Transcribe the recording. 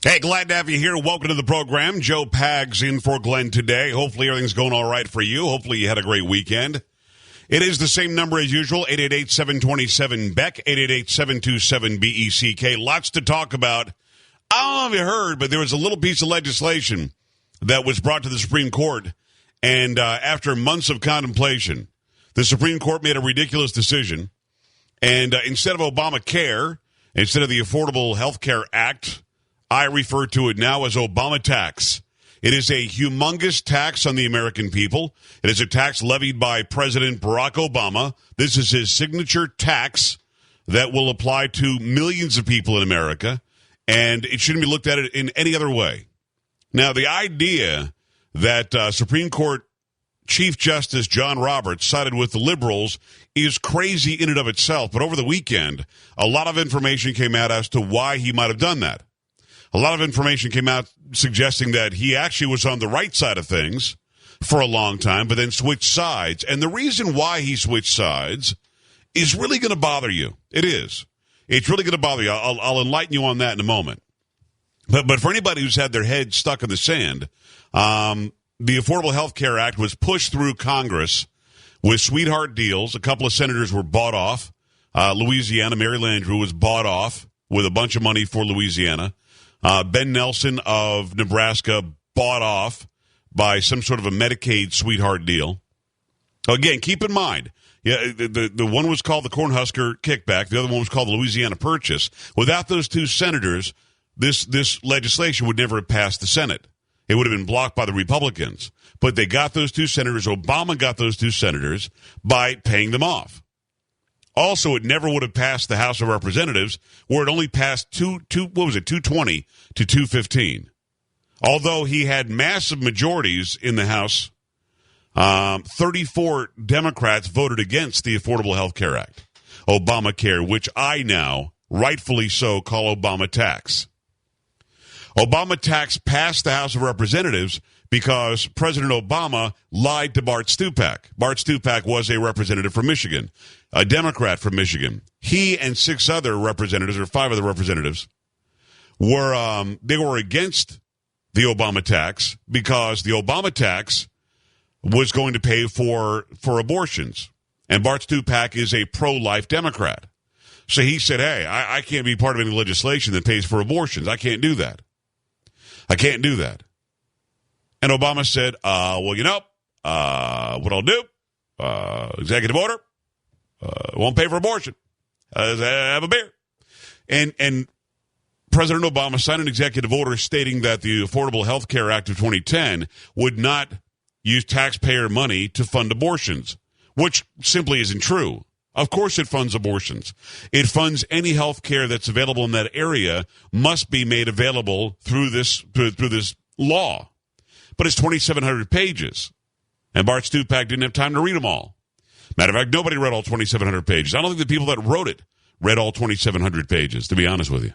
Hey, glad to have you here. Welcome to the program. Joe Pags in for Glenn today. Hopefully everything's going all right for you. Hopefully you had a great weekend. It is the same number as usual, 888-727-BECK, 888-727-BECK. Lots to talk about. I don't know if you heard, but there was a little piece of legislation that was brought to the Supreme Court, and after months of contemplation, the Supreme Court made a ridiculous decision, and instead of ObamaCare, instead of the Affordable Health Care Act, I refer to it now as Obama tax. It is a humongous tax on the American people. It is a tax levied by President Barack Obama. This is his signature tax that will apply to millions of people in America, and it shouldn't be looked at in any other way. Now, the idea that Supreme Court Chief Justice John Roberts sided with the liberals is crazy in and of itself, but over the weekend, a lot of information came out as to why he might have done that. A lot of information came out suggesting that he actually was on the right side of things for a long time, but then switched sides. And the reason why he switched sides is really going to bother you. It is. It's really going to bother you. I'll enlighten you on that in a moment. But for anybody who's had their head stuck in the sand, the Affordable Health Care Act was pushed through Congress with sweetheart deals. A couple of senators were bought off. Louisiana, Mary Landrieu was bought off with a bunch of money for Louisiana. Ben Nelson of Nebraska bought off by some sort of a Medicaid sweetheart deal. Again, keep in mind, the one was called the Cornhusker kickback. The other one was called the Louisiana Purchase. Without those two senators, this legislation would never have passed the Senate. It would have been blocked by the Republicans. But they got those two senators. Obama got those two senators by paying them off. Also, it never would have passed the House of Representatives, where it only passed 220 to 215. Although he had massive majorities in the House, 34 Democrats voted against the Affordable Health Care Act, ObamaCare, which I now, rightfully so, call Obama tax. Obama tax passed the House of Representatives because President Obama lied to Bart Stupak. Bart Stupak was a representative from Michigan, a Democrat from Michigan. He and 6 other representatives, or 5 other representatives, were against the Obama tax because the Obama tax was going to pay for abortions. And Bart Stupak is a pro-life Democrat. So he said, hey, I can't be part of any legislation that pays for abortions. I can't do that. I can't do that. And Obama said, well, what I'll do, executive order, won't pay for abortion. Have a beer. And President Obama signed an executive order stating that the Affordable Health Care Act of 2010 would not use taxpayer money to fund abortions, which simply isn't true. Of course it funds abortions. It funds any health care that's available in that area must be made available through this law. But it's 2,700 pages, and Bart Stupak didn't have time to read them all. Matter of fact, nobody read all 2,700 pages. I don't think the people that wrote it read all 2,700 pages, to be honest with you.